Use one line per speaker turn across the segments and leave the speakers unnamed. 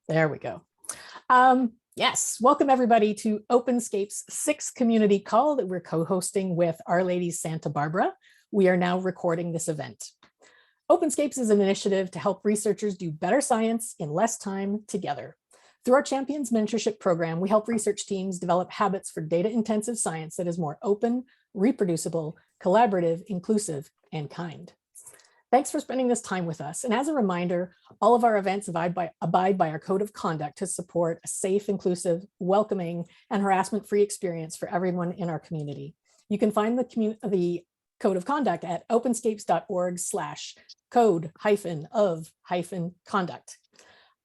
There we go. Yes, welcome everybody to Openscapes' 6th community call that we're co-hosting with RLadies Santa Barbara. We are now recording this event. Openscapes is an initiative to help researchers do better science in less time together. Through our Champions Mentorship Program, we help research teams develop habits for data-intensive science that is more open, reproducible, collaborative, inclusive, and kind. Thanks for spending this time with us. And as a reminder, all of our events abide by our code of conduct to support a safe, inclusive, welcoming, and harassment-free experience for everyone in our community. You can find the code of conduct at openscapes.org/code-of-conduct.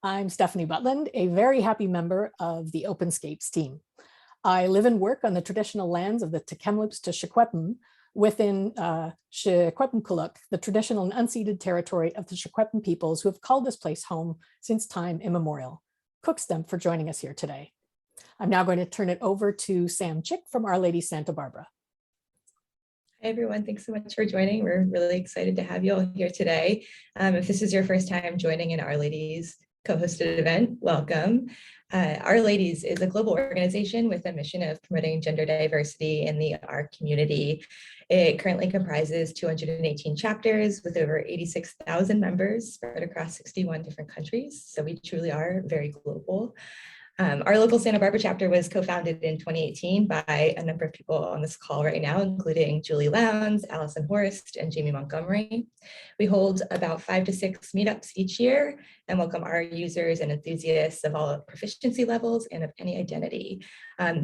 I'm Stephanie Butland, a very happy member of the Openscapes team. I live and work on the traditional lands of the Tk'emlúps to Secwepemc, within Secwepemcúlecw, the traditional and unceded territory of the Secwepemc peoples who have called this place home since time immemorial. Cookstem for joining us here today. I'm now going to turn it over to Sam Chick from RLadies Santa Barbara.
Hi everyone, thanks so much for joining. We're really excited to have you all here today. If this is your first time joining an RLadies co-hosted event, welcome. RLadies is a global organization with a mission of promoting gender diversity in the R community. It currently comprises 218 chapters with over 86,000 members spread across 61 different countries. So we truly are very global. Our local Santa Barbara chapter was co-founded in 2018 by a number of people on this call right now, including Julie Lowndes, Allison Horst, and Jamie Montgomery. We hold about 5 to 6 meetups each year and welcome our users and enthusiasts of all proficiency levels and of any identity.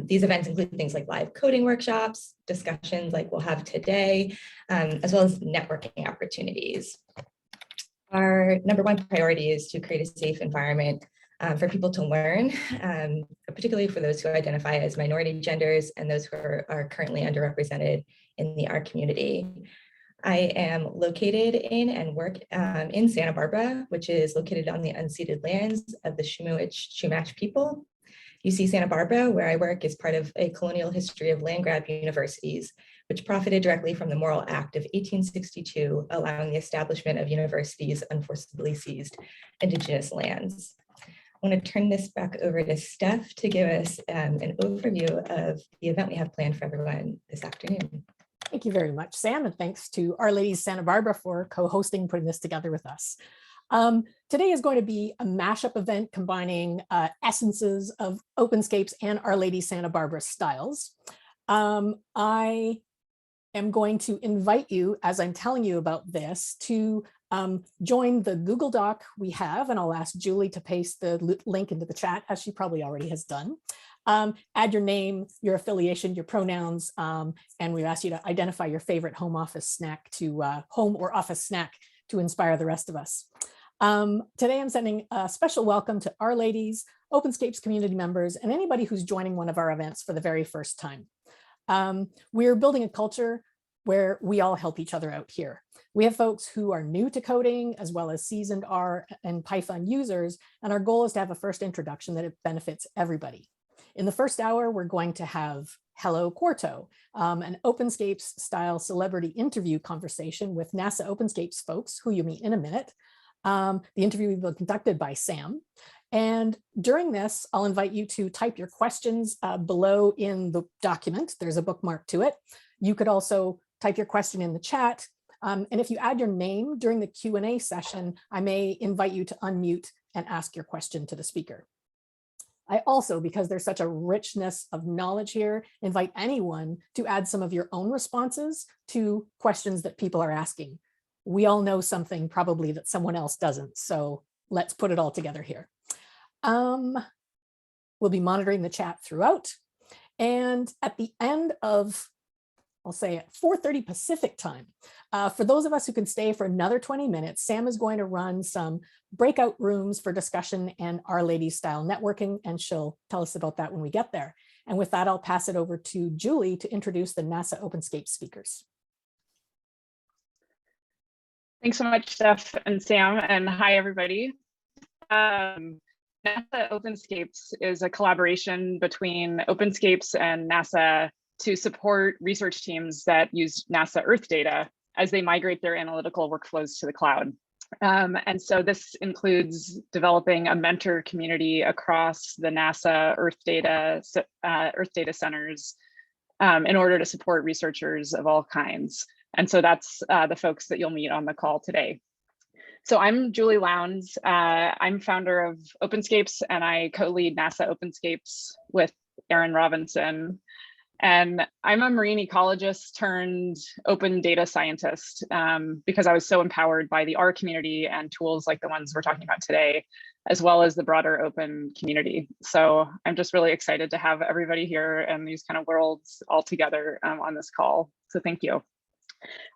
These events include things like live coding workshops, discussions like we'll have today, as well as networking opportunities. Our number one priority is to create a safe environment for people to learn, particularly for those who identify as minority genders and those who are currently underrepresented in the R community. I am located in and work in Santa Barbara, which is located on the unceded lands of the Shumach people. UC Santa Barbara, where I work, is part of a colonial history of land grab universities, which profited directly from the Moral Act of 1862, allowing the establishment of universities on forcibly seized Indigenous lands. I want to turn this back over to Steph to give us an overview of the event we have planned for everyone this afternoon.
Thank you very much, Sam, and thanks to RLadies Santa Barbara for co-hosting, putting this together with us. Today is going to be a mashup event combining essences of Openscapes and RLadies Santa Barbara styles. I am going to invite you, as I'm telling you about this, to join the Google Doc we have, and I'll ask Julie to paste the link into the chat, as she probably already has done. Add your name, your affiliation, your pronouns, and we ask you to identify your favorite home or office snack to inspire the rest of us. Today I'm sending a special welcome to RLadies, Openscapes community members, and anybody who's joining one of our events for the very first time. We're building a culture where we all help each other out here. We have folks who are new to coding, as well as seasoned R and Python users, and our goal is to have a first introduction that it benefits everybody. In the first hour, we're going to have Hello Quarto, an Openscapes style celebrity interview conversation with NASA Openscapes folks who you meet in a minute. The interview will be conducted by Sam. And during this, I'll invite you to type your questions below in the document. There's a bookmark to it. You could also type your question in the chat. And if you add your name during the Q&A session, I may invite you to unmute and ask your question to the speaker. I also, because there's such a richness of knowledge here, invite anyone to add some of your own responses to questions that people are asking. We all know something probably that someone else doesn't, so let's put it all together here. We'll be monitoring the chat throughout. And at the end of, I'll say at 4:30 Pacific time, for those of us who can stay for another 20 minutes, Sam is going to run some breakout rooms for discussion and RLadies style networking, and she'll tell us about that when we get there. And with that, I'll pass it over to Julie to introduce the NASA Openscapes speakers.
Thanks so much, Steph and Sam, and hi, everybody. NASA Openscapes is a collaboration between Openscapes and NASA to support research teams that use NASA Earth data as they migrate their analytical workflows to the cloud. And so this includes developing a mentor community across the NASA Earth data centers in order to support researchers of all kinds. And so that's the folks that you'll meet on the call today. So I'm Julie Lowndes. I'm founder of Openscapes, and I co-lead NASA Openscapes with Erin Robinson. And I'm a marine ecologist turned open data scientist because I was so empowered by the R community and tools like the ones we're talking about today, as well as the broader open community. So I'm just really excited to have everybody here and these kind of worlds all together on this call. So thank you.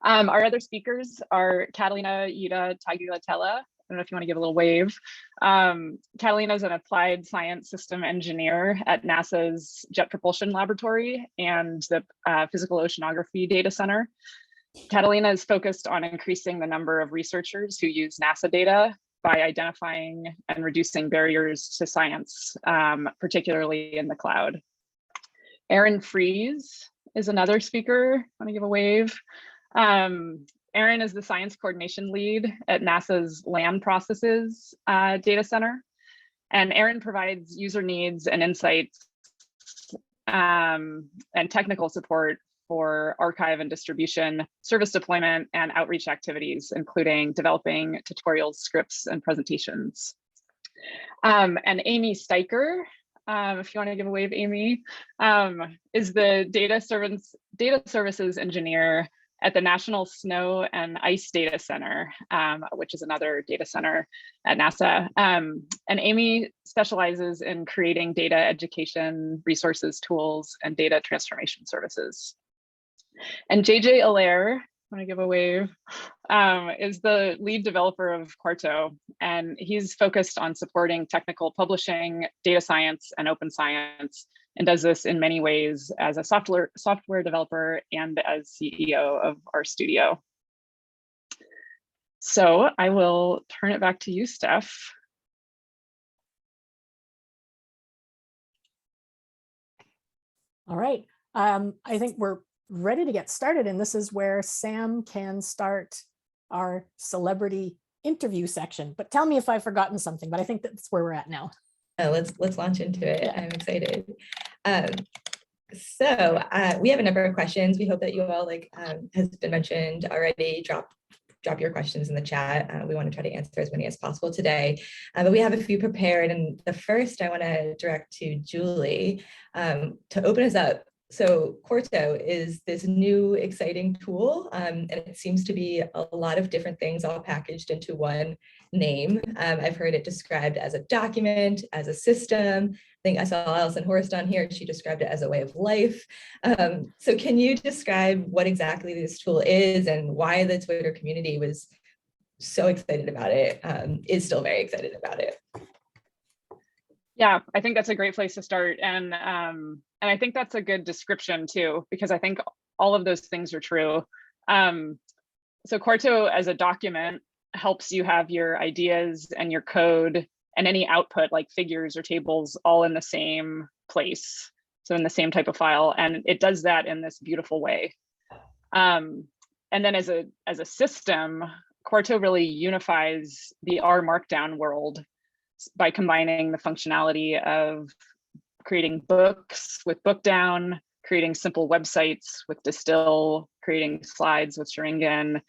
Our other speakers are Catalina Yuda Tagliatella. I don't know if you want to give a little wave. Catalina is an applied science system engineer at NASA's Jet Propulsion Laboratory and the Physical Oceanography Data Center. Catalina is focused on increasing the number of researchers who use NASA data by identifying and reducing barriers to science, particularly in the cloud. Erin Fries is another speaker. Want to give a wave? Erin is the science coordination lead at NASA's Land Processes data center. And Erin provides user needs and insights and technical support for archive and distribution, service deployment, and outreach activities, including developing tutorials, scripts, and presentations. And Amy Steiker, if you want to give a wave, Amy, is the data services engineer at the National Snow and Ice Data Center, which is another data center at NASA. And Amy specializes in creating data education, resources, tools, and data transformation services. And JJ Allaire, want to give a wave, is the lead developer of Quarto, and he's focused on supporting technical publishing, data science, and open science, and does this in many ways as a software developer and as CEO of our studio. So I will turn it back to you, Steph.
All right, I think we're ready to get started, and this is where Sam can start our celebrity interview section. But tell me if I've forgotten something, but I think that's where we're at now.
Let's launch into it.
Yeah.
I'm excited. So we have a number of questions. We hope that you all, like has been mentioned already, drop your questions in the chat. We want to try to answer as many as possible today, but we have a few prepared. And the first I want to direct to Julie to open us up. So Quarto is this new exciting tool, and it seems to be a lot of different things all packaged into one name. I've heard it described as a document, as a system. I think I saw Alison Horst on here. She described it as a way of life. So can you describe what exactly this tool is and why the Twitter community was so excited about it, is still very excited about it?
Yeah, I think that's a great place to start. And I think that's a good description too, because I think all of those things are true. So Quarto as a document helps you have your ideas and your code and any output like figures or tables all in the same place. So in the same type of file. And it does that in this beautiful way. And then as a system, Quarto really unifies the RMarkdown world by combining the functionality of creating books with Bookdown, creating simple websites with Distill, creating slides with Sheringan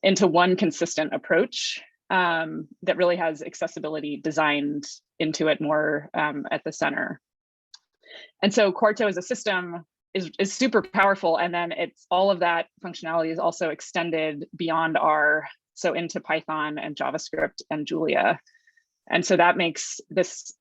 into one consistent approach that really has accessibility designed into it more at the center. And so Quarto as a system is super powerful. And then it's all of that functionality is also extended beyond R, so into Python and JavaScript and Julia. And so that makes this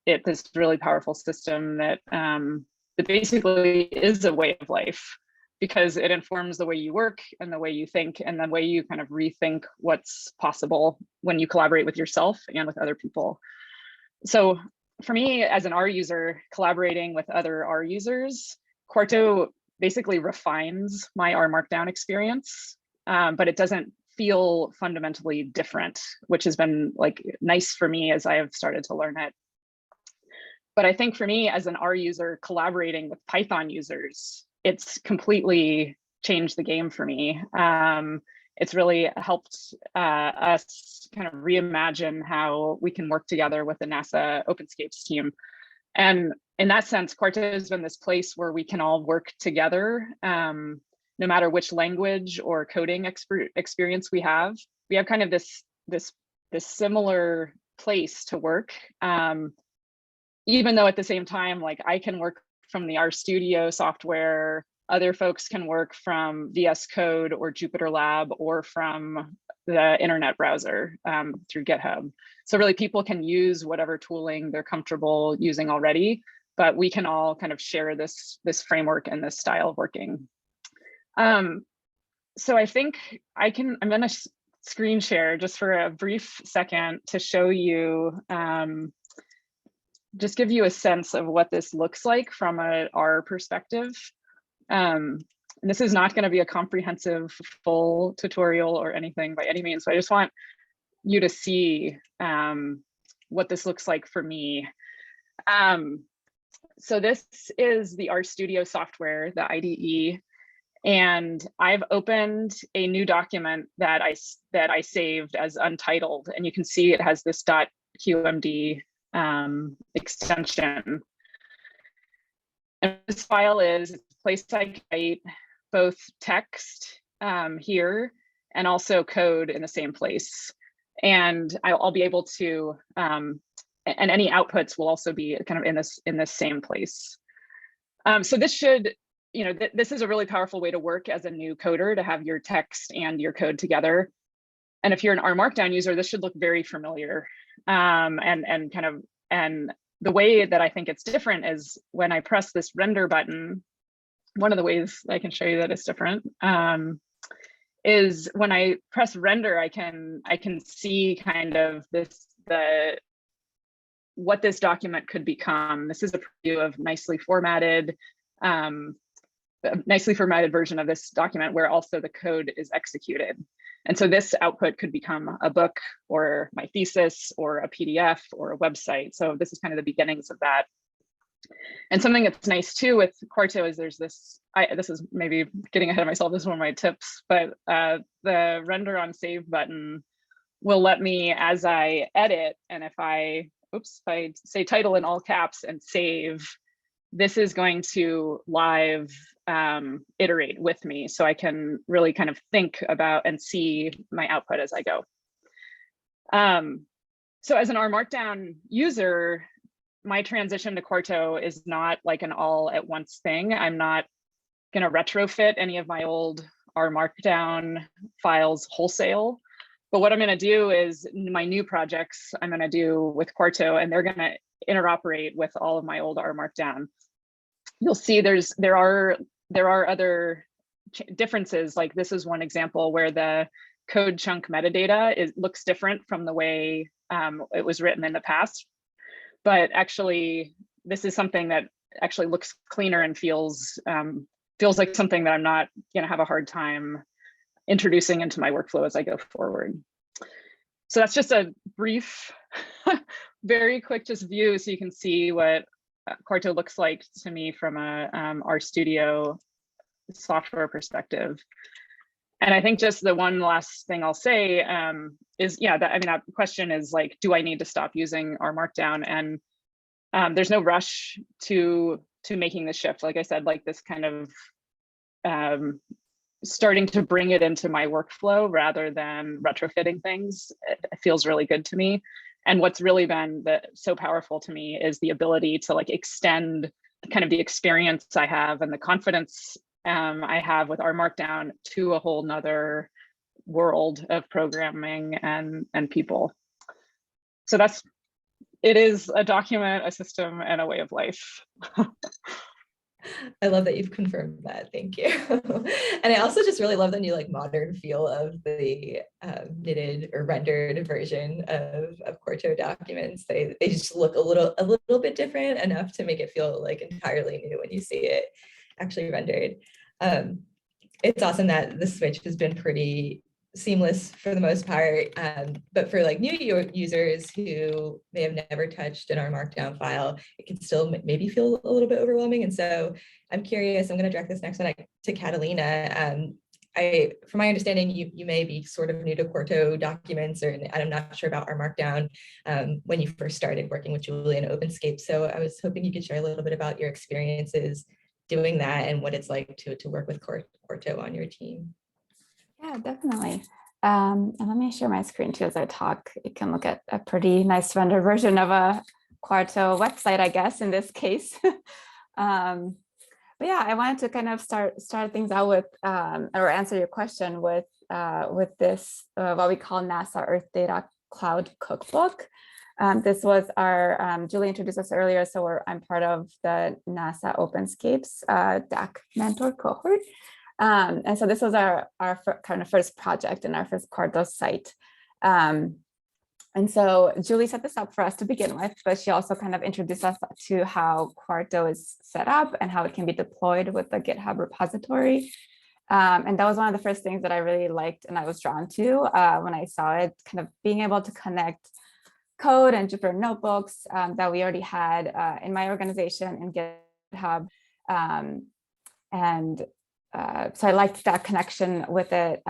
really powerful system that that basically is a way of life, because it informs the way you work and the way you think and the way you kind of rethink what's possible when you collaborate with yourself and with other people. So for me, as an R user, collaborating with other R users, Quarto basically refines my RMarkdown experience, but it doesn't feel fundamentally different, which has been like nice for me as I have started to learn it. But I think for me as an R user collaborating with Python users, it's completely changed the game for me. it's really helped us kind of reimagine how we can work together with the NASA Openscapes team. And in that sense, Quarto has been this place where we can all work together, no matter which language or coding experience we have. We have kind of this similar place to work, even though at the same time, like I can work from the RStudio software, other folks can work from VS Code or Jupyter Lab or from the internet browser through GitHub. So really people can use whatever tooling they're comfortable using already, but we can all kind of share this framework and this style of working. So I think I'm gonna screen share just for a brief second to show you, just give you a sense of what this looks like from our perspective. And this is not going to be a comprehensive full tutorial or anything by any means, so I just want you to see what this looks like for me. So this is the RStudio software, the IDE, and I've opened a new document that I saved as untitled, and you can see it has this .qmd extension. And this file is a place I can write both text here and also code in the same place. And I'll be able to, and any outputs will also be kind of in this same place. So this should, this is a really powerful way to work as a new coder, to have your text and your code together. And if you're an RMarkdown user, this should look very familiar. And the way that I think it's different is when I press this render button. One of the ways I can show you that it's different is when I press render, I can see kind of what this document could become. This is a preview of nicely formatted version of this document where also the code is executed. And so this output could become a book or my thesis or a PDF or a website. So this is kind of the beginnings of that. And something that's nice too with Quarto is there's this is maybe getting ahead of myself, this is one of my tips, but the render on save button will let me, as I edit, and if I say title in all caps and save, this is going to live iterate with me, so I can really kind of think about and see my output as I go. So as an RMarkdown user, my transition to Quarto is not like an all at once thing. I'm not going to retrofit any of my old RMarkdown files wholesale. But what I'm going to do is my new projects I'm going to do with Quarto, and they're going to interoperate with all of my old RMarkdown. You'll see there are other differences. Like this is one example where the code chunk metadata looks different from the way it was written in the past. But actually, this is something that actually looks cleaner and feels like something that I'm not going to have a hard time introducing into my workflow as I go forward. So that's just a brief, very quick just view, so you can see what Quarto looks like to me from a RStudio software perspective. And I think just the one last thing I'll say is, that question is like, do I need to stop using RMarkdown? And there's no rush to making the shift. Like I said, like this kind of starting to bring it into my workflow rather than retrofitting things, it feels really good to me. And what's really been so powerful to me is the ability to like extend kind of the experience I have and the confidence I have with RMarkdown to a whole nother world of programming and people. So it is a document, a system, and a way of life.
I love that you've confirmed that. Thank you. And I also just really love the new like modern feel of the knitted or rendered version of Quarto documents. They just look a little bit different enough to make it feel like entirely new when you see it actually rendered. It's awesome that the switch has been pretty seamless for the most part, but for like new users who may have never touched an RMarkdown file, it can still maybe feel a little bit overwhelming. And so I'm curious, I'm going to direct this next one to Catalina. from my understanding, you may be sort of new to Quarto documents, and I'm not sure about RMarkdown when you first started working with Julie and Openscapes. So I was hoping you could share a little bit about your experiences doing that and what it's like to work with Quarto on your team.
Yeah, definitely. And let me share my screen too as I talk. You can look at a pretty nice rendered version of a Quarto website, I guess, in this case. But yeah, I wanted to kind of start things out with, or answer your question with this, what we call NASA Earth Data Cloud Cookbook. This was our, Julie introduced us earlier, so I'm part of the NASA Openscapes DAC mentor cohort. And so this was our kind of first project in our first Quarto site. And so Julie set this up for us to begin with, but she also kind of introduced us to how Quarto is set up and how it can be deployed with the GitHub repository. And that was one of the first things that I really liked and I was drawn to when I saw it, kind of being able to connect code and Jupyter Notebooks that we already had in my organization in GitHub. So I liked that connection with it,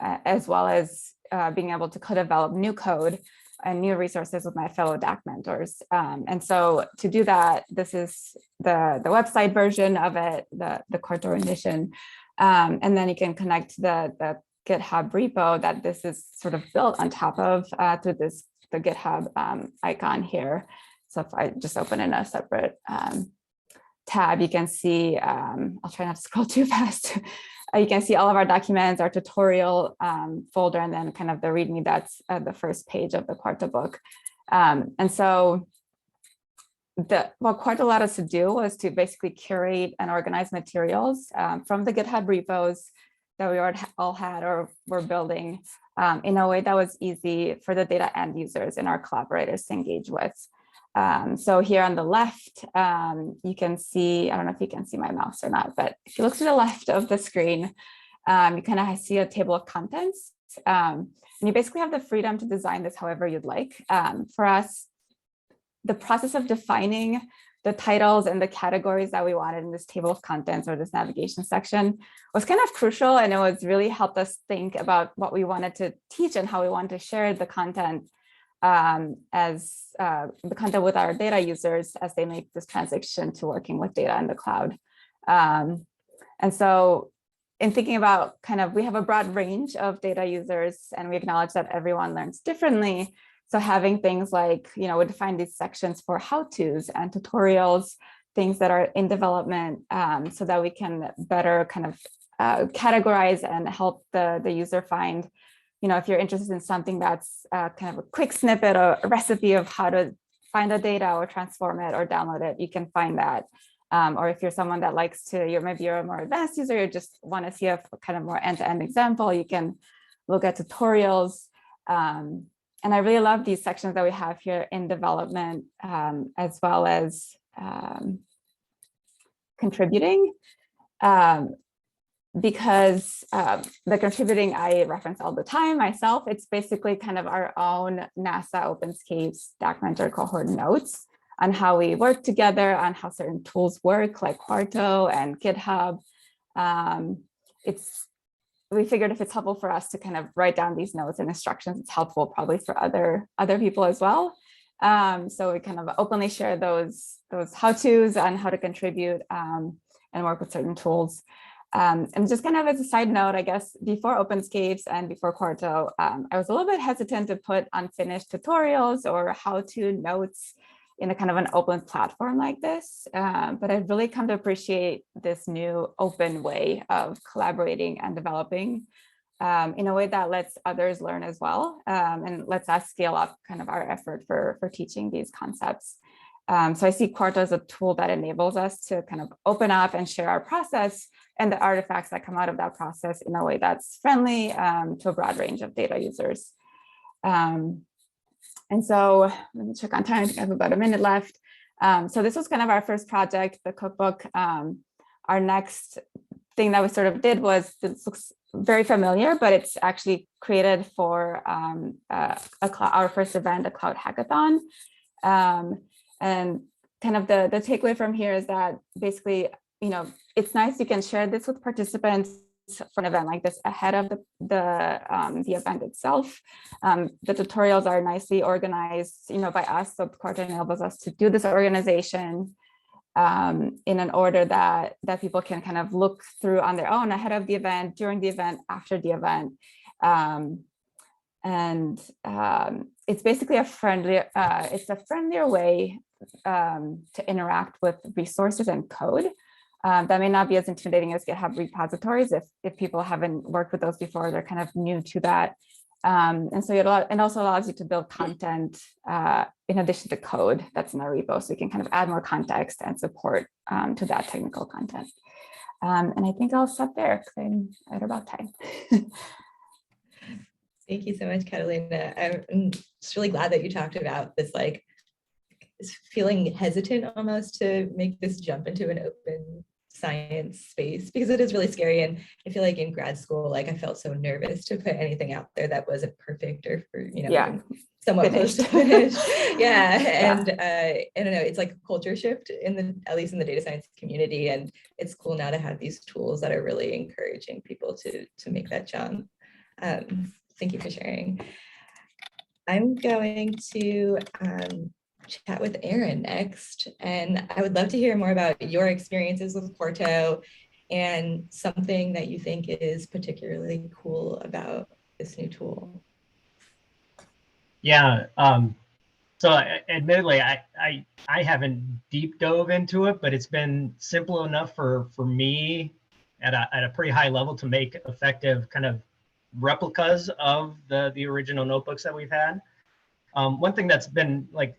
as well as being able to co-develop new code and new resources with my fellow DAC mentors. And so to do that, this is the website version of it, the Quarto edition. And then you can connect the GitHub repo that this is sort of built on top of through the GitHub icon here. So if I just open in a separate tab, you can see, I'll try not to scroll too fast. You can see all of our documents, our tutorial folder, and then kind of the README that's the first page of the Quarto book. And so what Quarto allowed us to do was to basically curate and organize materials from the GitHub repos that we all had or were building in a way that was easy for the data end users and our collaborators to engage with. So here on the left, you can see, I don't know if you can see my mouse or not, but if you look to the left of the screen, you kind of see a table of contents. And you basically have the freedom to design this however you'd like. For us, the process of defining the titles and the categories that we wanted in this table of contents or this navigation section was kind of crucial. And it was really helped us think about what we wanted to teach and how we wanted to share the content as the content with our data users as they make this transition to working with data in the cloud. And so in thinking about kind of, we have a broad range of data users and we acknowledge that everyone learns differently. So having things like, we define these sections for how-tos and tutorials, things that are in development so that we can better kind of categorize and help the user find, if you're interested in something that's kind of a quick snippet or a recipe of how to find the data or transform it or download it, you can find that. Or if you're someone that likes to, maybe you're a more advanced user, you just want to see a kind of more end-to-end example, you can look at tutorials. And I really love these sections that we have here in development, as well as contributing. Because the contributing I reference all the time myself, it's basically kind of our own NASA Openscapes DAC mentor cohort notes on how we work together, on how certain tools work like Quarto and GitHub. We figured if it's helpful for us to kind of write down these notes and instructions, it's helpful probably for other people as well. So we kind of openly share those how-tos on how to contribute and work with certain tools. And just kind of as a side note, I guess, before Openscapes and before Quarto, I was a little bit hesitant to put unfinished tutorials or how-to notes in a kind of an open platform like this. But I've really come to appreciate this new open way of collaborating and developing in a way that lets others learn as well and lets us scale up kind of our effort for teaching these concepts. So I see Quarto as a tool that enables us to kind of open up and share our process and the artifacts that come out of that process in a way that's friendly to a broad range of data users. And so let me check on time. I think I have about a minute left. So this was kind of our first project, the cookbook. Our next thing that we sort of did was, this looks very familiar, but it's actually created for our first event, a cloud hackathon. And kind of the takeaway from here is that basically, it's nice you can share this with participants for an event like this ahead of the event itself. The tutorials are nicely organized, by us, so Quarto enables us to do this organization in an order that people can kind of look through on their own ahead of the event, during the event, after the event. It's basically a friendlier way to interact with resources and code. That may not be as intimidating as GitHub repositories if people haven't worked with those before, they're kind of new to that. And so it also allows you to build content in addition to code that's in the repo, so you can kind of add more context and support to that technical content. And I think I'll stop there because I'm at about time.
Thank you so much, Catalina. I'm just really glad that you talked about this, like, feeling hesitant almost to make this jump into an open science space, because it is really scary. And I feel like in grad school, like, I felt so nervous to put anything out there that wasn't perfect or somewhat close to finished. And I don't know, it's like a culture shift at least in the data science community. And it's cool now to have these tools that are really encouraging people to make that jump. Thank you for sharing. I'm going to chat with Erin next, and I would love to hear more about your experiences with Quarto and something that you think is particularly cool about this new tool.
Yeah, so admittedly, I haven't deep dove into it, but it's been simple enough for me at a pretty high level to make effective kind of replicas of the original notebooks that we've had. One thing that's been like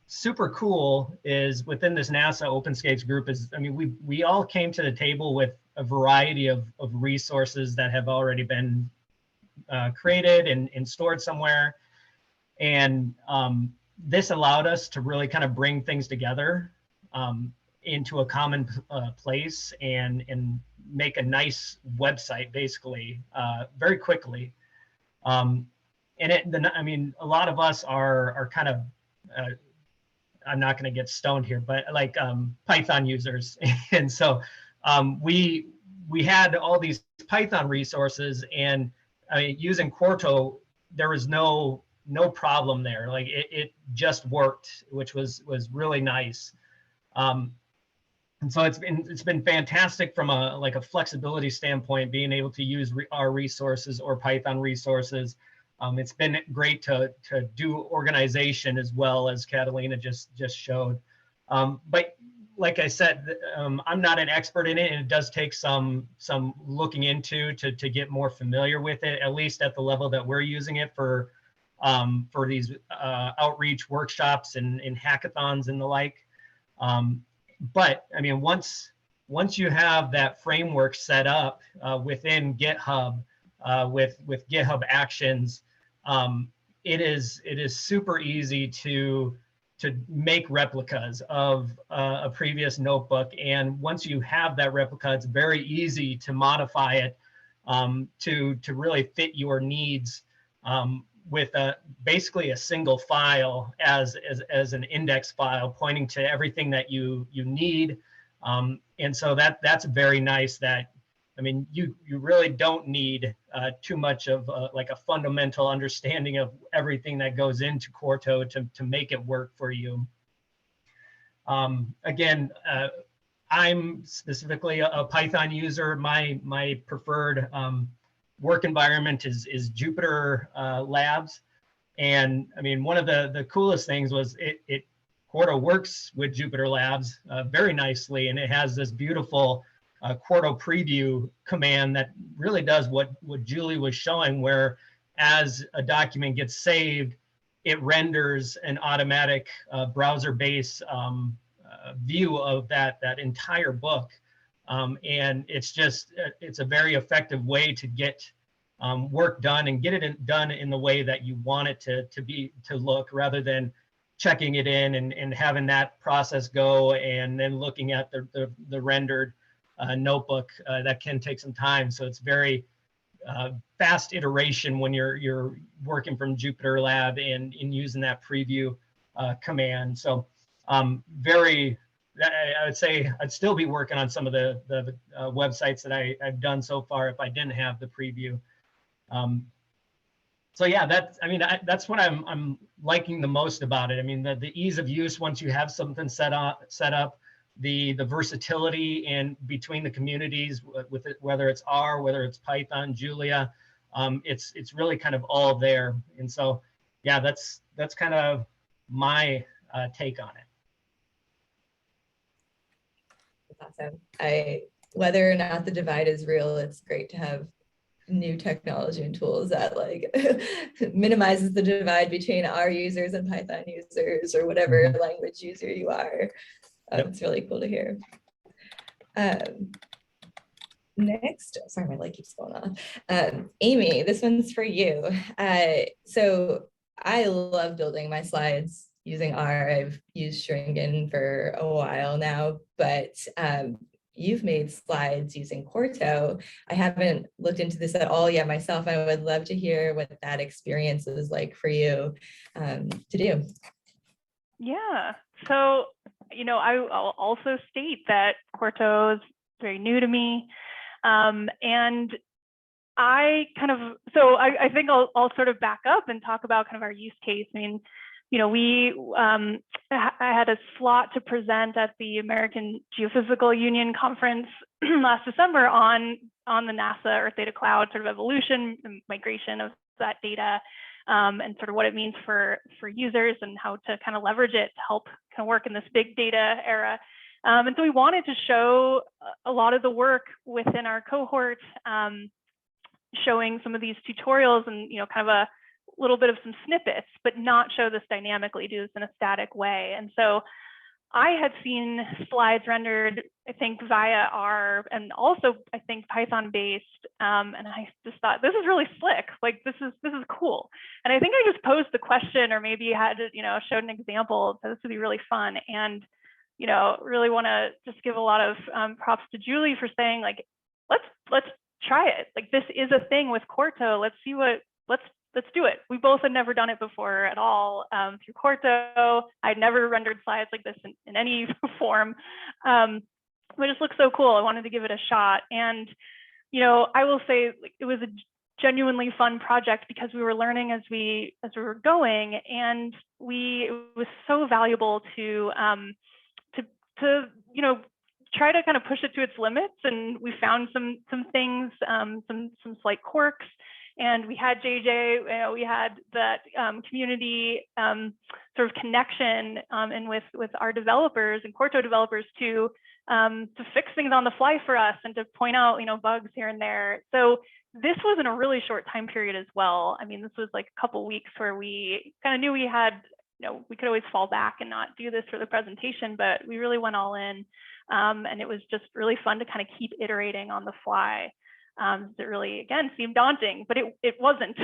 super cool is within this NASA Openscapes group is, I mean, we all came to the table with a variety of resources that have already been created and stored somewhere. And this allowed us to really kind of bring things together into a common place and make a nice website, basically, very quickly. I mean, a lot of us are kind of, I'm not going to get stoned here, but like Python users. And so we had all these Python resources, and using Quarto, there was no problem there. Like it just worked, which was really nice. And so it's been fantastic from a flexibility standpoint, being able to use our resources or Python resources. It's been great to do organization as well, as Catalina just showed. But like I said, I'm not an expert in it, and it does take some looking into to get more familiar with it, at least at the level that we're using it for these outreach workshops and hackathons and the like. But I mean, once you have that framework set up within GitHub with GitHub Actions, it is super easy to make replicas of a previous notebook. And once you have that replica, it's very easy to modify it to really fit your needs with basically a single file as an index file pointing to everything that you need. And so that's very nice. That, I mean, you really don't need too much of like a fundamental understanding of everything that goes into Quarto to make it work for you. Again, I'm specifically a Python user. My preferred work environment is Jupyter Labs. And I mean, one of the coolest things was Quarto works with Jupyter Labs very nicely, and it has this beautiful Quarto preview command that really does what Julie was showing, where as a document gets saved, it renders an automatic browser-based view of that entire book. And it's a very effective way to get work done and get it done in the way that you want it to look, rather than checking it in and having that process go and then looking at the rendered notebook. That can take some time. So it's very fast iteration when you're working from Jupyter Lab and using that preview command. So very I would say I'd still be working on some of the websites that I've done so far if I didn't have the preview. So yeah, that's what I'm liking the most about it. I mean, the ease of use once you have something set up, the versatility in between the communities with it, whether it's R, whether it's Python, Julia, it's really kind of all there. And so yeah, that's kind of my take on it.
That's awesome. Whether or not the divide is real, it's great to have new technology and tools that like minimizes the divide between R users and Python users or whatever language user you are. It's really cool to hear. Next, sorry, my light keeps going off. Amy, this one's for you. So I love building my slides using R. I've used Shrinkin for a while now, but you've made slides using Quarto. I haven't looked into this at all yet myself. I would love to hear what that experience is like for you to do.
Yeah, so, you know, I'll also state that Quarto is very new to me. And I think I'll sort of back up and talk about kind of our use case. I mean, you know, I had a slot to present at the American Geophysical Union conference last December on the NASA Earth Data Cloud sort of evolution and migration of that data, and sort of what it means for users and how to kind of leverage it to help kind of work in this big data era. And so we wanted to show a lot of the work within our cohort, showing some of these tutorials and, you know, kind of a little bit of some snippets, but not show this dynamically, do this in a static way. And so I had seen slides rendered, I think, via R and also, I think, Python based. And I just thought, this is really slick. Like, this is cool. And I think I just posed the question, or maybe had, you know, showed an example. So this would be really fun. And, you know, really want to just give a lot of props to Julie for saying, like, let's try it. Like, this is a thing with Quarto. Let's see let's do it. We both had never done it before at all through Quarto. I'd never rendered slides like this in any form. But it just looks so cool. I wanted to give it a shot. And, you know, I will say, like, it was a genuinely fun project because we were learning as we were going, and it was so valuable to you know, try to kind of push it to its limits. And we found some things, some slight quirks. And we had JJ, you know, we had that community sort of connection and with our developers and Quarto developers to fix things on the fly for us and to point out, you know, bugs here and there. So this was in a really short time period as well. I mean, this was like a couple weeks where we kind of knew we had, you know, we could always fall back and not do this for the presentation, but we really went all in. And it was just really fun to kind of keep iterating on the fly. It really, again, seemed daunting, but it wasn't.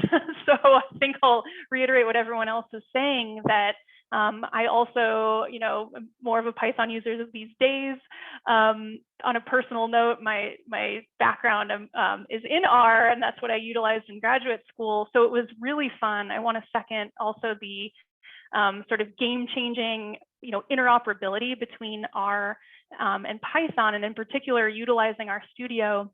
So I think I'll reiterate what everyone else is saying, that I also, you know, am more of a Python user these days. On a personal note, my background is in R, and that's what I utilized in graduate school. So it was really fun. I want to second also the sort of game-changing, you know, interoperability between R and Python, and in particular utilizing our studio.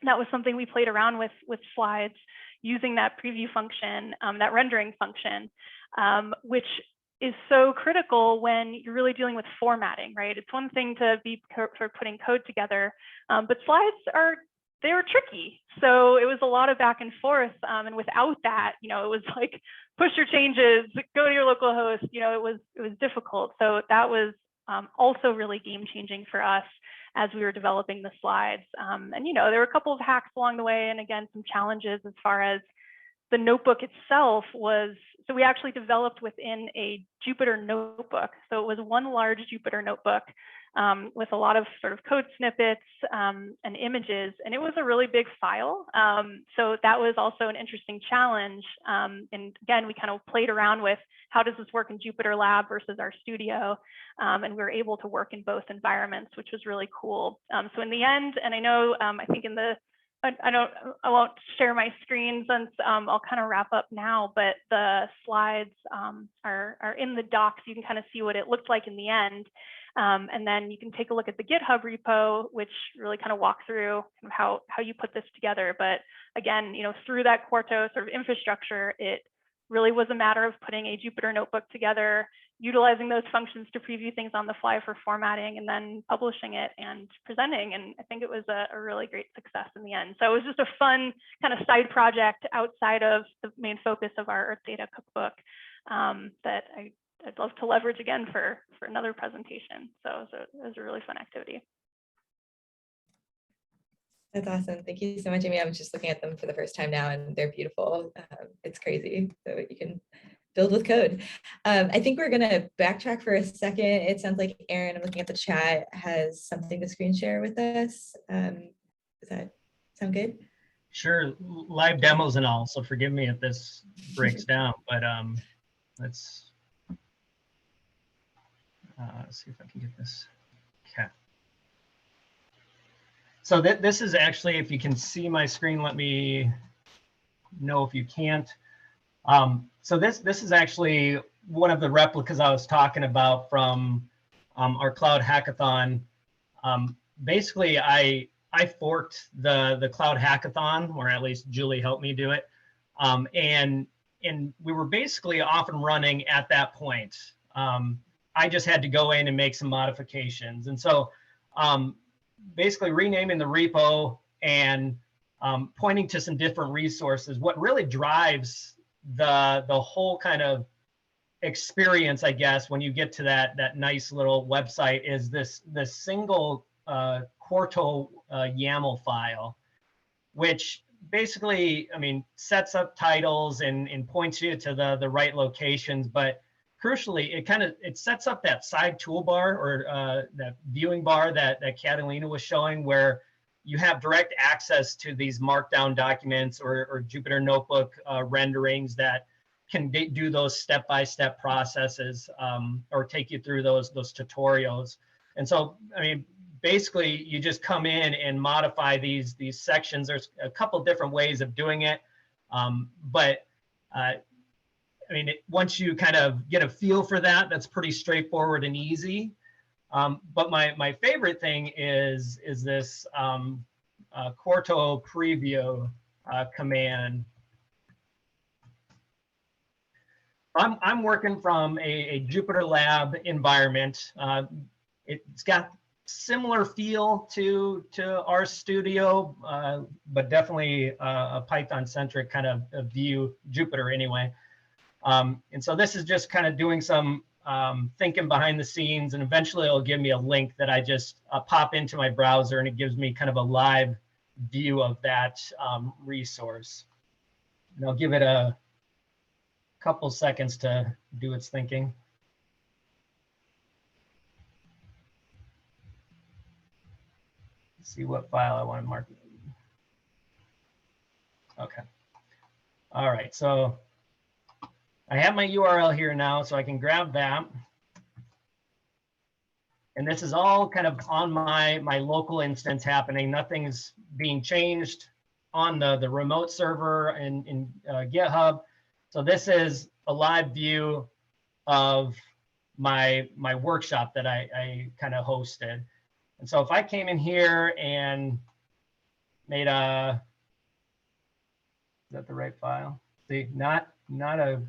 That was something we played around with slides, using that preview function, that rendering function, which is so critical when you're really dealing with formatting, right? It's one thing to be for putting code together, but slides they were tricky. So it was a lot of back and forth. And without that, you know, it was like, push your changes, go to your local host, you know, it was difficult. So that was also really game changing for us as we were developing the slides. And, you know, there were a couple of hacks along the way, and again, some challenges as far as the notebook itself was, so we actually developed within a Jupyter notebook. So it was one large Jupyter notebook with a lot of sort of code snippets and images, and it was a really big file. So that was also an interesting challenge. And again, we kind of played around with how does this work in Jupyter Lab versus our studio, and we were able to work in both environments, which was really cool. So in the end, and I know, I think in the I won't share my screen since I'll kind of wrap up now, but the slides are in the doc, so you can kind of see what it looked like in the end. And then you can take a look at the GitHub repo, which really kind of walk through how you put this together. But again, through that Quarto sort of infrastructure, it really was a matter of putting a Jupyter notebook together, utilizing those functions to preview things on the fly for formatting, and then publishing it and presenting. And I think it was a really great success in the end. So it was just a fun kind of side project outside of the main focus of our Earth Data Cookbook that I'd love to leverage again for another presentation. So it was a really fun activity.
That's awesome. Thank you so much, Amy. I'm just looking at them for the first time now, and they're beautiful. It's crazy. So you can build with code. I think we're going to backtrack for a second. It sounds like Erin, I'm looking at the chat, has something to screen share with us. Does that sound good?
Sure, live demos and all. So forgive me if this breaks down, but let's see if I can get this. Okay. So this is actually, if you can see my screen, let me know if you can't. So this is actually one of the replicas I was talking about from our cloud hackathon. Basically, I forked the cloud hackathon, or at least Julie helped me do it. And we were basically off and running at that point. I just had to go in and make some modifications. And so basically renaming the repo and pointing to some different resources. What really drives the whole kind of experience, I guess, when you get to that nice little website is this single Quarto YAML file, which basically, I mean, sets up titles and points you to the right locations, but crucially, it sets up that side toolbar or that viewing bar that Catalina was showing, where you have direct access to these Markdown documents or Jupyter Notebook renderings that can do those step-by-step processes or take you through those tutorials. And so, I mean, basically, you just come in and modify these sections. There's a couple different ways of doing it, but I mean, once you kind of get a feel for that, that's pretty straightforward and easy. But my favorite thing is this Quarto preview command. I'm working from a Jupyter Lab environment. It's got similar feel to our studio, but definitely a Python-centric kind of view, Jupyter anyway. And so this is just kind of doing some thinking behind the scenes, and eventually it'll give me a link that I just pop into my browser, and it gives me kind of a live view of that resource. And I'll give it a couple seconds to do its thinking. Let's see what file I want to mark. Okay. All right, so I have my URL here now, so I can grab that. And this is all kind of on my local instance happening. Nothing's being changed on the remote server in GitHub. So this is a live view of my workshop that I kind of hosted. And so if I came in here and made a, is that the right file? See, not a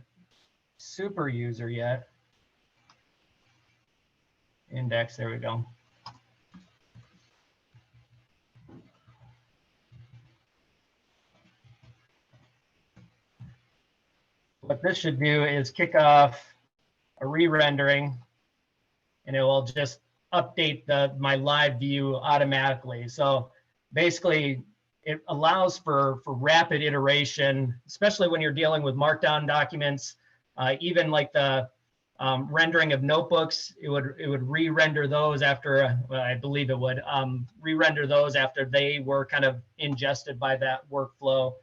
super user yet. Index, there we go. What this should do is kick off a re-rendering, and it will just update my live view automatically. So basically, it allows for rapid iteration, especially when you're dealing with Markdown documents. Even like the rendering of notebooks, it would re-render those after, well, I believe it would re-render those after they were kind of ingested by that workflow.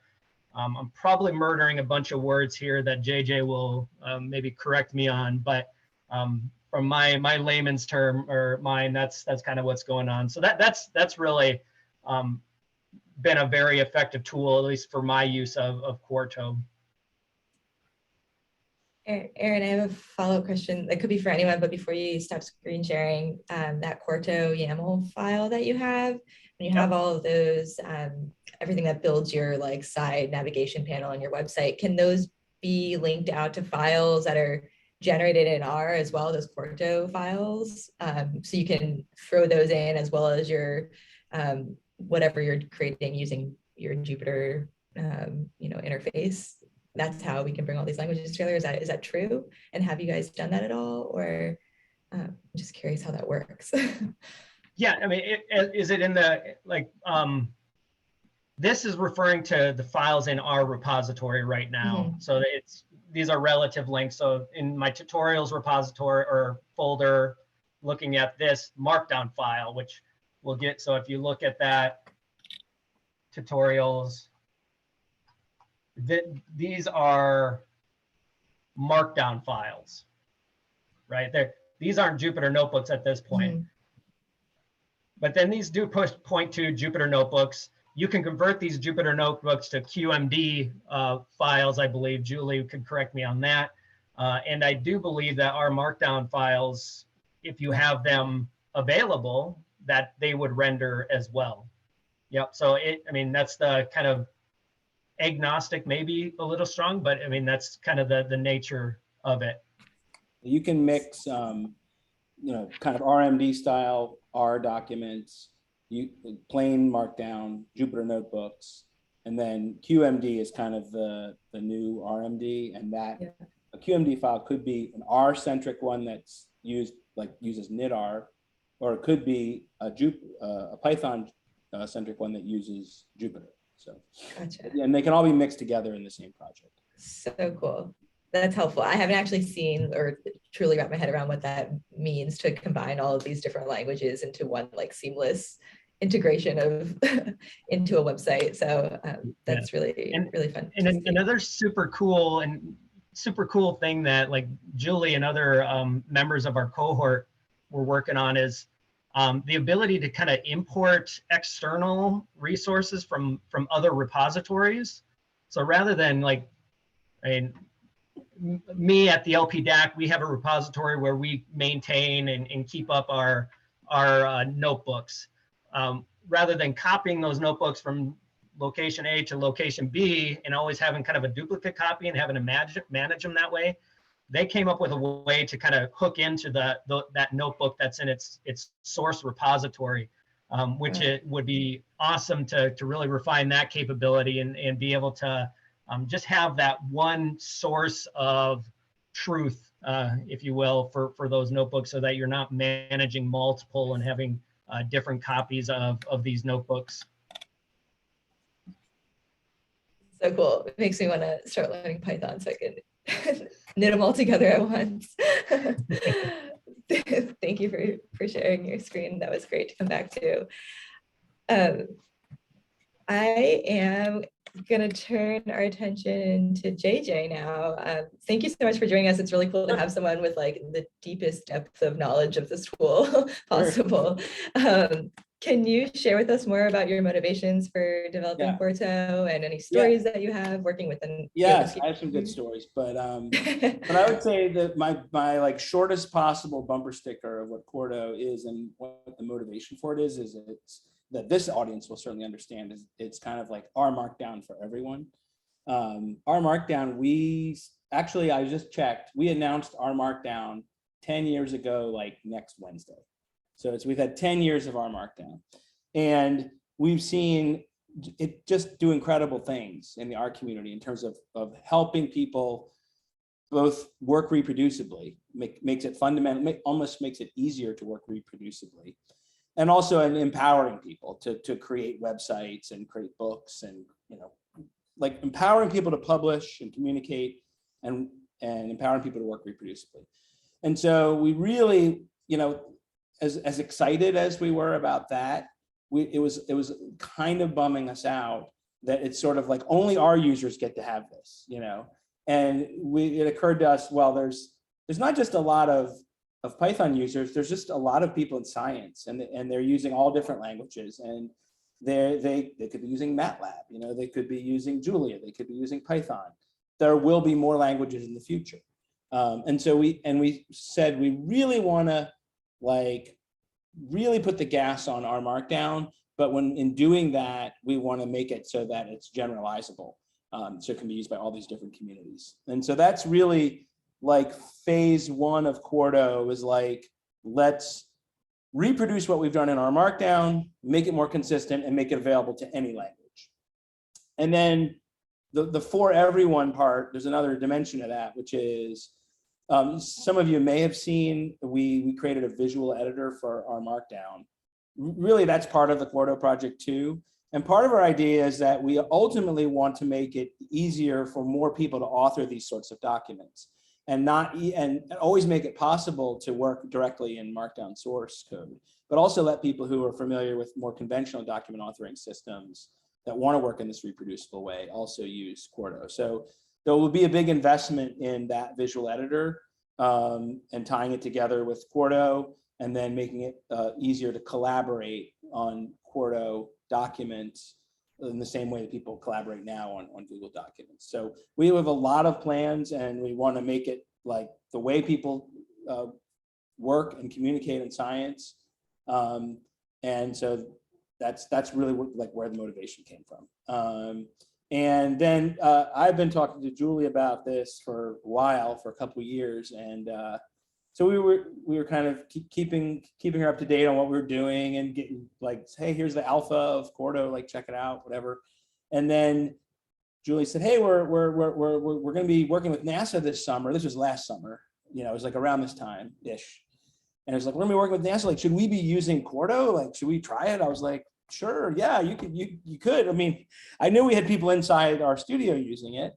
I'm probably murdering a bunch of words here that JJ will maybe correct me on, but from my layman's term or mine, that's kind of what's going on. So that's really been a very effective tool, at least for my use of Quarto.
Erin, I have a follow-up question that could be for anyone, but before you stop screen sharing, that Quarto YAML file that you have, when you have all of those, everything that builds your like side navigation panel on your website, can those be linked out to files that are generated in R as well, those Quarto files? So you can throw those in as well as your, whatever you're creating using your Jupyter, interface. That's how we can bring all these languages together. Is that true? And have you guys done that at all? Or I'm just curious how that works.
Yeah, I mean, is it in the, like, this is referring to the files in our repository right now. So these are relative links. So in my tutorials repository or folder, looking at this markdown file, which we'll get. So if you look at that, tutorials, these are markdown files, right? These aren't Jupyter Notebooks at this point. But then these do point to Jupyter Notebooks. You can convert these Jupyter Notebooks to QMD files, I believe. Julie could correct me on that. And I do believe that our markdown files, if you have them available, that they would render as well. Yep, so I mean, that's the kind of agnostic, maybe a little strong, but I mean, that's kind of the nature of it.
You can mix, kind of RMD style R documents, plain markdown, Jupyter Notebooks, and then QMD is kind of the new RMD, and that a QMD file could be an R-centric one that's uses knitr, or it could be a Python centric one that uses Jupyter. So, gotcha. And they can all be mixed together in the same project.
So cool. That's helpful. I haven't actually seen or truly wrapped my head around what that means to combine all of these different languages into one like seamless integration of into a website. So that's really fun.
And another super cool thing that like Julie and other members of our cohort were working on is the ability to kind of import external resources from other repositories. So rather than like, me at the LPDAC, we have a repository where we maintain and keep up our notebooks. Rather than copying those notebooks from location A to location B and always having kind of a duplicate copy and having to manage them that way, they came up with a way to kind of hook into that notebook that's in its source repository, which it would be awesome to really refine that capability and be able to just have that one source of truth, if you will, for those notebooks, so that you're not managing multiple and having different copies of these notebooks.
So cool. It makes me want to start learning Python so I can knit them all together at once. Thank you for sharing your screen. That was great to come back to. I am going to turn our attention to JJ now. Thank you so much for joining us. It's really cool to have someone with like the deepest depth of knowledge of this tool possible. Can you share with us more about your motivations for developing Quarto and any stories that you have working with them?
Yes, I have some good stories, but I would say that my like shortest possible bumper sticker of what Quarto is and what the motivation for it is it's that this audience will certainly understand is it's kind of like RMarkdown for everyone. RMarkdown, I just checked, we announced RMarkdown 10 years ago, like next Wednesday. So we've had 10 years of RMarkdown, and we've seen it just do incredible things in the R community in terms of helping people both work reproducibly, makes it fundamental, almost makes it easier to work reproducibly, and also in empowering people to create websites and create books, and like empowering people to publish and communicate, and empowering people to work reproducibly. And so we really, as excited as we were about that, it was kind of bumming us out that it's sort of like only our users get to have this, and it occurred to us, well, there's not just a lot of Python users, there's just a lot of people in science, and they're using all different languages, and They could be using MATLAB, you know, they could be using Julia, they could be using Python. There will be more languages in the future. And so we said we really want to like really put the gas on RMarkdown, but when in doing that, we want to make it so that it's generalizable. So it can be used by all these different communities. And so that's really like phase one of Quarto is like, let's reproduce what we've done in RMarkdown, make it more consistent and make it available to any language. And then the for everyone part, there's another dimension of that, which is some of you may have seen, we created a visual editor for RMarkdown. Really, that's part of the Quarto project too. And part of our idea is that we ultimately want to make it easier for more people to author these sorts of documents and always make it possible to work directly in Markdown source code, but also let people who are familiar with more conventional document authoring systems that want to work in this reproducible way also use Quarto. So there will be a big investment in that visual editor and tying it together with Quarto and then making it easier to collaborate on Quarto documents in the same way that people collaborate now on Google Documents. So we have a lot of plans and we want to make it like the way people work and communicate in science. And so that's really like where the motivation came from. And then I've been talking to Julie about this for a while, for a couple of years. And so we were kind of keeping her up to date on what we were doing and getting like, hey, here's the alpha of Quarto, like check it out, whatever. And then Julie said, hey, we're going to be working with NASA this summer. This was last summer, you know, it was like around this time-ish. And it was like, we're going to be working with NASA. Like, should we be using Quarto? Like, should we try it? I was like, sure, yeah, you could. I mean, I knew we had people inside our studio using it,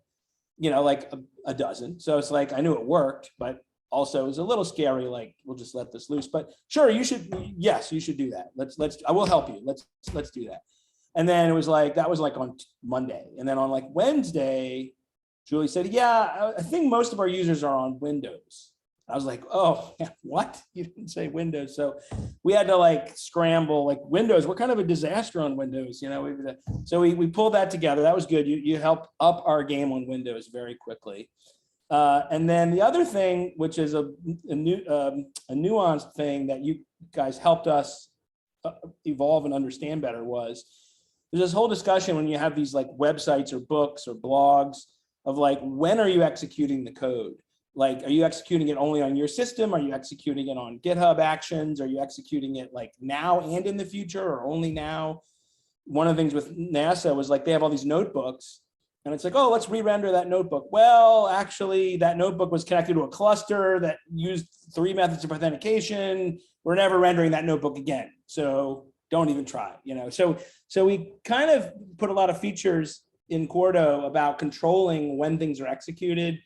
you know, like a dozen. So it's like, I knew it worked, but also it was a little scary, like, we'll just let this loose. But sure, yes, you should do that. I will help you. Let's do that. And then it was like, that was like on Monday. And then on like Wednesday, Julie said, yeah, I think most of our users are on Windows. I was like, oh, what? You didn't say Windows. So we had to like scramble, like Windows, we're kind of a disaster on Windows, you know? So we pulled that together. That was good. You helped up our game on Windows very quickly. And then the other thing, which is a nuanced thing that you guys helped us evolve and understand better, was there's this whole discussion when you have these like websites or books or blogs of like, when are you executing the code? Like, are you executing it only on your system? Are you executing it on GitHub Actions? Are you executing it like now and in the future or only now? One of the things with NASA was like, they have all these notebooks and it's like, oh, let's re-render that notebook. Well, actually that notebook was connected to a cluster that used 3 methods of authentication. We're never rendering that notebook again. So don't even try, you know? So we kind of put a lot of features in Quarto about controlling when things are executed,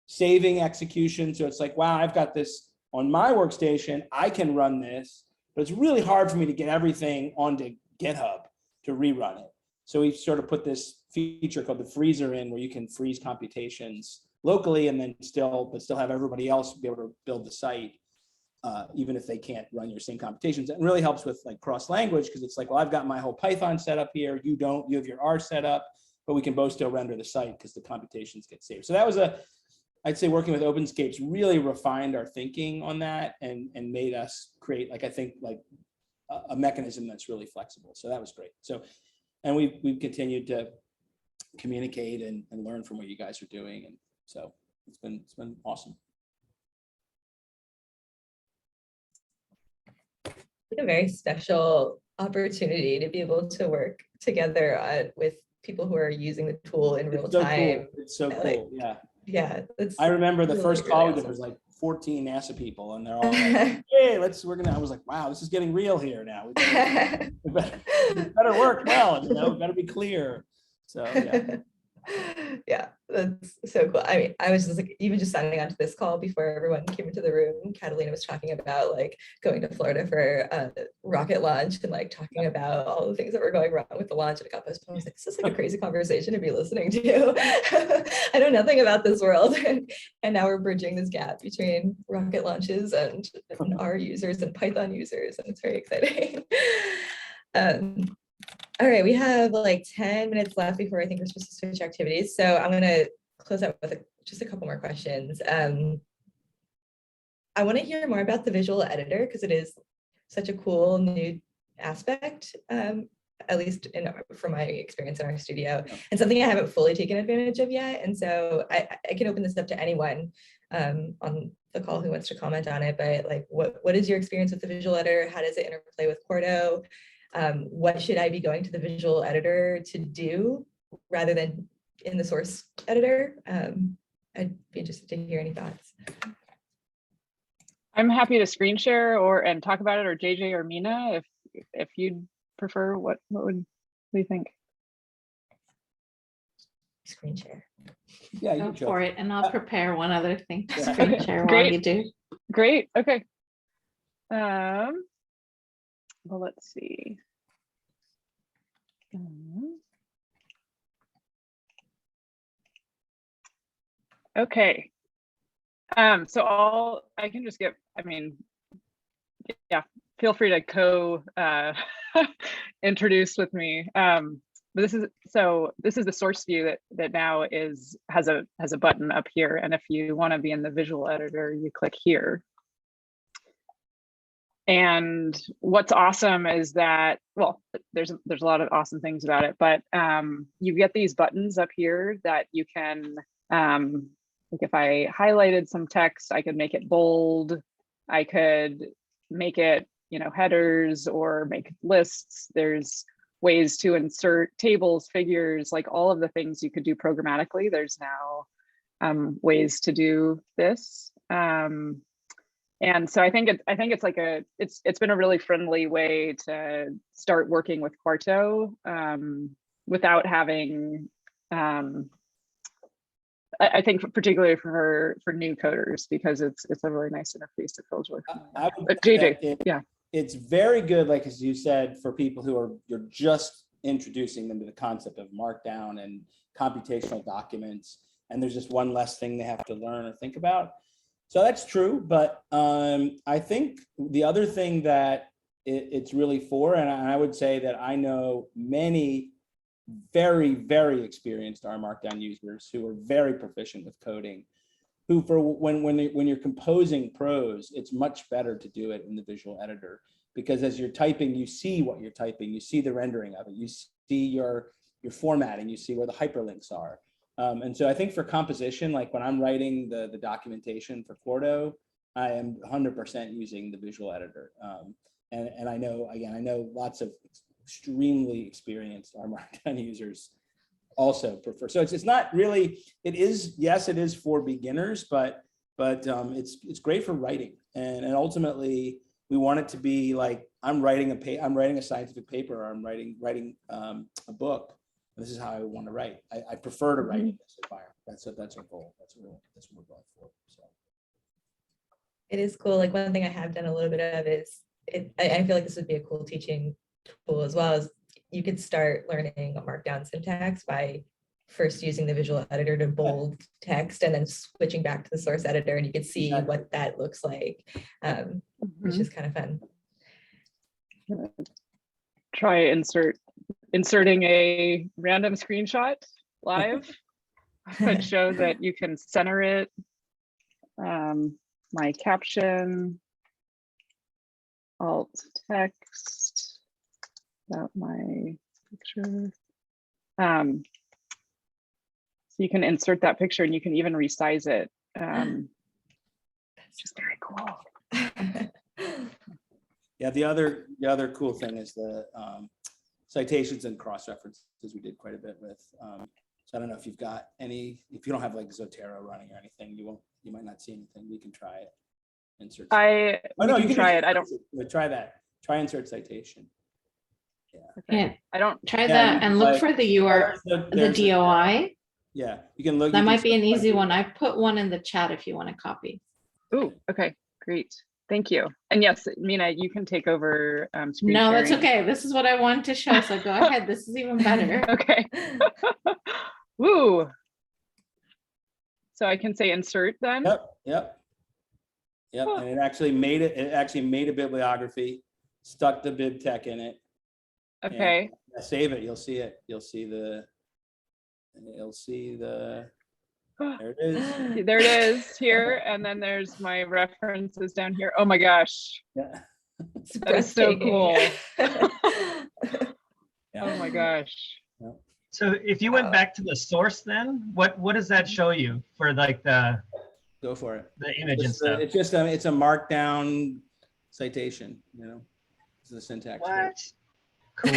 saving execution. So it's like, wow, I've got this on my workstation, I can run this, but it's really hard for me to get everything onto GitHub to rerun it. So we sort of put this feature called the freezer in, where you can freeze computations locally and then still have everybody else be able to build the site, even if they can't run your same computations. It really helps with like cross language, because it's like, well, I've got my whole Python set up here, you don't, you have your R set up, but we can both still render the site because the computations get saved. So that was I'd say working with Openscapes really refined our thinking on that and made us create, like, I think like a mechanism that's really flexible. So that was great. So, and we've continued to communicate and learn from what you guys are doing. And so it's been awesome.
A very special opportunity to be able to work together with people who are using the tool in real time.
Cool. It's so cool. Yeah.
Yeah.
I remember the first call we did was like 14 NASA people, and they're all like, hey, I was like, wow, this is getting real here now. We better work well, you know, better be clear. So yeah.
Yeah, that's so cool. I mean, I was just like, even just signing on to this call before everyone came into the room, Catalina was talking about like going to Florida for a rocket launch and like talking about all the things that were going wrong with the launch, and it got postponed. I was like, this is like a crazy conversation to be listening to. I know nothing about this world. And now we're bridging this gap between rocket launches and R users and Python users, and it's very exciting. All right, we have like 10 minutes left before I think we're supposed to switch activities. So I'm going to close out with just a couple more questions. I want to hear more about the visual editor because it is such a cool new aspect, at least from my experience in our studio, and something I haven't fully taken advantage of yet. And so I can open this up to anyone on the call who wants to comment on it. But like, what is your experience with the visual editor? How does it interplay with Quarto? What should I be going to the visual editor to do rather than in the source editor? I'd be interested to hear any thoughts.
I'm happy to screen share and talk about it, or JJ or Mina, if you'd prefer. What do you think?
Screen share.
Yeah,
Go
you can
for it, and I'll prepare one other thing to
Yeah.
screen share while
Great.
you do.
Great. Okay. Well, let's see. Okay. So I can just get, I mean, yeah, feel free to introduce with me. But this is the source view that now has a button up here, and if you want to be in the visual editor, you click here. And what's awesome is that, well, there's a lot of awesome things about it, but you get these buttons up here that you can, like if I highlighted some text, I could make it bold. I could make it, headers or make lists. There's ways to insert tables, figures, like all of the things you could do programmatically. There's now ways to do this. And so I think it's like it's been a really friendly way to start working with Quarto without having, I think particularly for new coders, because it's a really nice interface that feels really familiar. JJ, yeah.
It's very good, like as you said, for people you're just introducing them to the concept of Markdown and computational documents, and there's just one less thing they have to learn or think about. So that's true, but I think the other thing that it's really for, and I would say that I know many very, very experienced RMarkdown users who are very proficient with coding, who for when you're composing prose, it's much better to do it in the visual editor, because as you're typing, you see what you're typing, you see the rendering of it, you see your formatting, you see where the hyperlinks are. And so I think for composition, like when I'm writing the documentation for Quarto, I am 100% using the visual editor. And I know lots of extremely experienced RMarkdown users also prefer. So it's not really, yes, it is for beginners, but it's great for writing. And ultimately we want it to be like, I'm writing a scientific paper, or I'm writing a book. This is how I want to write. I prefer to write in this environment. That's our goal. That's what we're going for. So
it is cool. Like one thing I have done a little bit of is I feel like this would be a cool teaching tool as well, as you could start learning a Markdown syntax by first using the visual editor to bold text and then switching back to the source editor, and you could see what that looks like, which is kind of fun.
Try inserting a random screenshot live and show that you can center it. My caption, alt text about my picture. So you can insert that picture, and you can even resize it. That's just very cool.
Yeah, the other cool thing is the citations and cross-references we did quite a bit with. So I don't know if you've got if you don't have like Zotero running or anything, you might not see anything. We can try it. Insert.
You can try it. I don't.
Try that. Try insert citation. Yeah.
Okay. I don't
try that and look for the URL, the DOI.
Yeah, you can look.
That might be an easy one. I put one in the chat if you want to copy.
Oh, okay, great. Thank you. And yes, Mina, you can take over screen
No,
sharing.
that's okay. This is what I wanted to show. So go ahead. This is even better.
Okay. Woo. So I can say insert then?
Yep. And it actually made a bibliography, stuck the bib tech in it.
Okay.
Save it. You'll see it. You'll see the. There it is.
There it is here. And then there's my references down here. Oh my gosh.
Yeah.
That is so cool.
Yeah.
Oh my gosh.
So if you went back to the source, then what does that show you for like the
Go for it.
image and stuff?
It's just it's a markdown citation. It's the syntax.
What? Cool.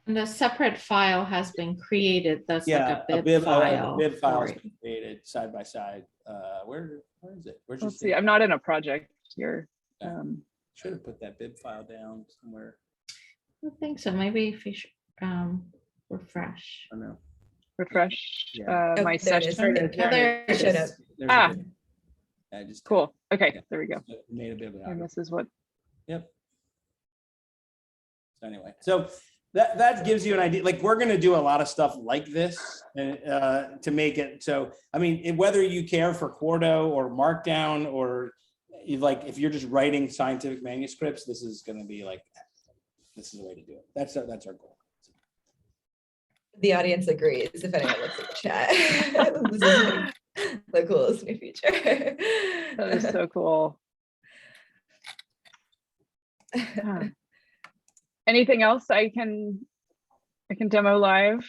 And a separate file has been created. That's
Yeah,
like a bib file.
A bib file has
for it.
been created side by side. Where is it? Where's your
Let's see. I'm not in a project here.
Should have put that bib file down somewhere.
I don't think so. Maybe if you refresh.
I don't know.
Refresh
Yeah.
my
There it is.
session.
There it showed up.
There's
Ah.
a bib. I just
Cool. Okay,
Yeah.
there we go.
made a bib.
And this is what.
Yep. So anyway, so that gives you an idea. Like we're going to do a lot of stuff like this to make it. So I mean, whether you care for Quarto or Markdown, or if you're just writing scientific manuscripts, this is going to be like, this is the way to do it. That's our goal.
The audience agrees if anyone looks at the chat. This is like the coolest new feature.
That is so cool. Anything else I can demo live?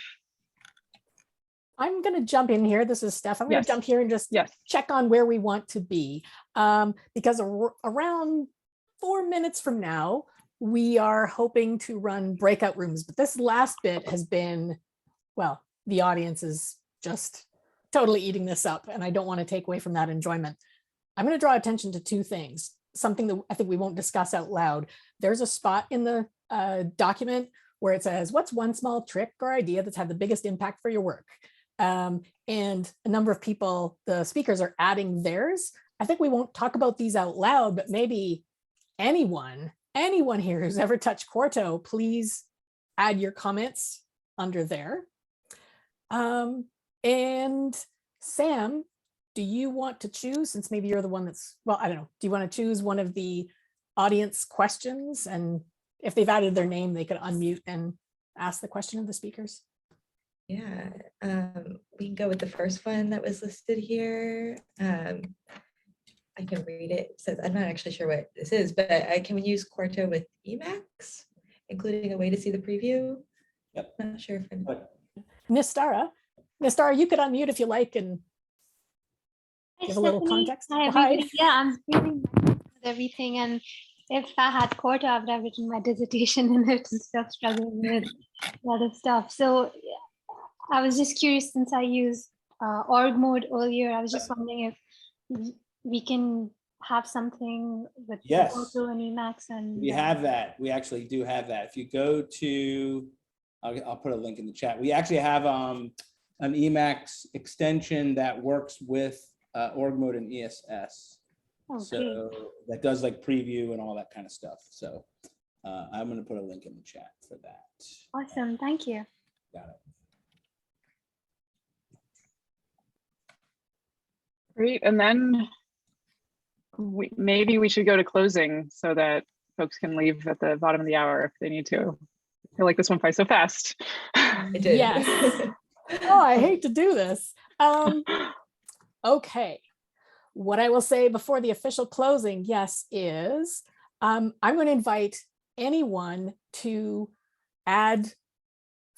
I'm going to jump in here. This is Steph. I'm going
Yes.
to jump here and just
Yes.
check on where we want to be. Because around 4 minutes from now, we are hoping to run breakout rooms. But this last bit has been, well, the audience is just totally eating this up, and I don't want to take away from that enjoyment. I'm going to draw attention to two things, something that I think we won't discuss out loud. There's a spot in the document where it says, what's one small trick or idea that's had the biggest impact for your work? And a number of people, the speakers, are adding theirs. I think we won't talk about these out loud, but maybe anyone here who's ever touched Quarto, please add your comments under there. And Sam, do you want to choose, since maybe you're the one that's, well, I don't know, do you want to choose one of the audience questions? And if they've added their name, they could unmute and ask the question of the speakers.
Yeah, we can go with the first one that was listed here. I can read it. It says, I'm not actually sure what this is, but can we use Quarto with Emacs, including a way to see the preview?
Yep.
I'm not sure if I'm...
Nistara, you could unmute if you like and give a little context.
Hi,
Hi.
everybody. Yeah, I'm feeling with everything, and if I had Quarto, I would have written my dissertation in it and stuff, struggling with a lot of stuff. So I was just curious, since I used org mode earlier, I was just wondering if we can have something with
Yes.
Quarto and Emacs. And
We have that. We actually do have that. If you go to, I'll put a link in the chat. We actually have an Emacs extension that works with org mode and ESS.
okay.
So that does like preview and all that kind of stuff. So I'm going to put a link in the chat for that.
Awesome, thank you.
Got it.
Great. And then maybe we should go to closing so that folks can leave at the bottom of the hour if they need to. I feel like this went by so fast.
I did.
Yes. Oh, I hate to do this. Okay. What I will say before the official closing, yes, is I'm going to invite anyone to add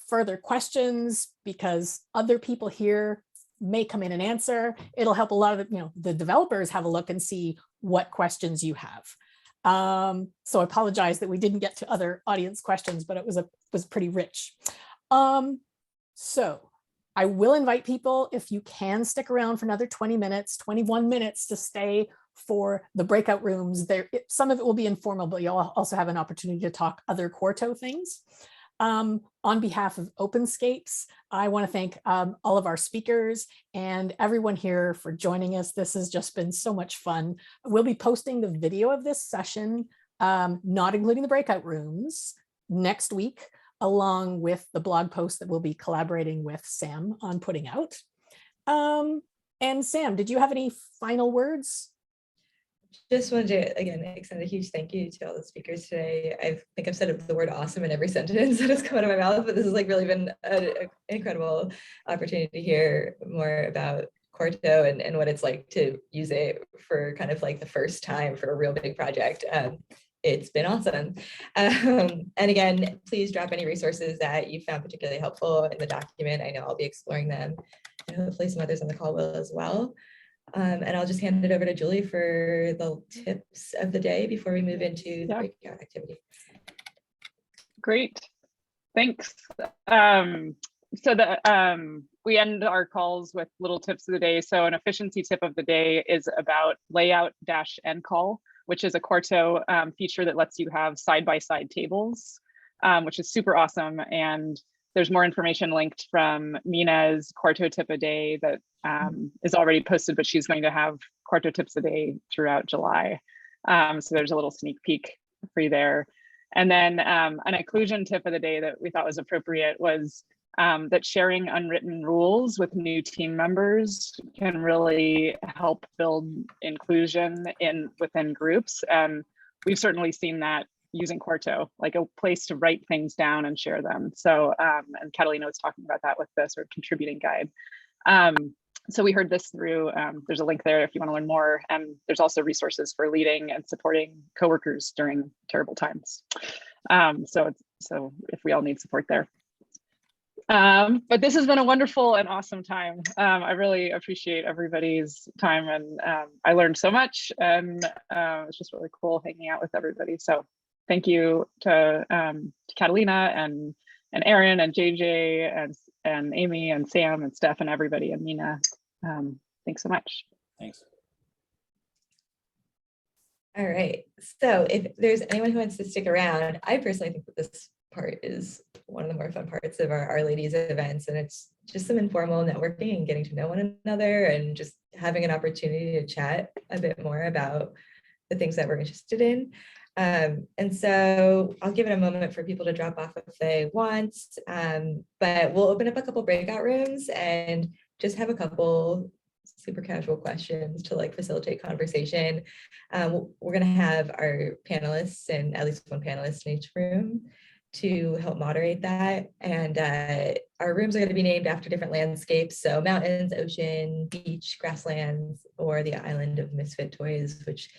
further questions, because other people here may come in and answer. It'll help a lot of the developers have a look and see what questions you have. So I apologize that we didn't get to other audience questions, but it was pretty rich. So I will invite people, if you can stick around for another 20 minutes, 21 minutes to stay for the breakout rooms. Some of it will be informal, but you'll also have an opportunity to talk other Quarto things. On behalf of Openscapes, I want to thank all of our speakers and everyone here for joining us. This has just been so much fun. We'll be posting the video of this session, not including the breakout rooms, next week, along with the blog post that we'll be collaborating with Sam on putting out. And Sam, did you have any final words?
just wanted to, again, extend a huge thank you to all the speakers today. I think I've said the word awesome in every sentence that has come out of my mouth, but this has like really been an incredible opportunity to hear more about Quarto and what it's like to use it for kind of like the first time for a real big project. It's been awesome. And again, please drop any resources that you found particularly helpful in the document. I know I'll be exploring them, and hopefully some others on the call will as well. And I'll just hand it over to Julie for the tips of the day before we move into the breakout activity.
Great, thanks. We end our calls with little tips of the day. So an efficiency tip of the day is about layout-encall, which is a Quarto feature that lets you have side-by-side tables, which is super awesome. And there's more information linked from Mina's Quarto tip a day that is already posted, but she's going to have Quarto tips a day throughout July. So there's a little sneak peek for you there. And then an inclusion tip of the day that we thought was appropriate was that sharing unwritten rules with new team members can really help build inclusion within groups. And we've certainly seen that using Quarto, like a place to write things down and share them. So, and Catalina was talking about that with the sort of contributing guide. So we heard this through, there's a link there if you want to learn more. And there's also resources for leading and supporting coworkers during terrible times. So if we all need support there. But this has been a wonderful and awesome time. I really appreciate everybody's time, and I learned so much, and it's just really cool hanging out with everybody. So thank you to Catalina and Erin and JJ and Amy and Sam and Steph and everybody and Mina. Thanks so much.
Thanks.
All right. So if there's anyone who wants to stick around, I personally think that this part is one of the more fun parts of our RLadies events, and it's just some informal networking and getting to know one another and just having an opportunity to chat a bit more about the things that we're interested in. And so I'll give it a moment for people to drop off if they want, but we'll open up a couple breakout rooms and just have a couple super casual questions to like facilitate conversation. We're gonna have our panelists and at least one panelist in each room to help moderate that. And our rooms are going to be named after different landscapes. So mountains, ocean, beach, grasslands, or the island of misfit toys, which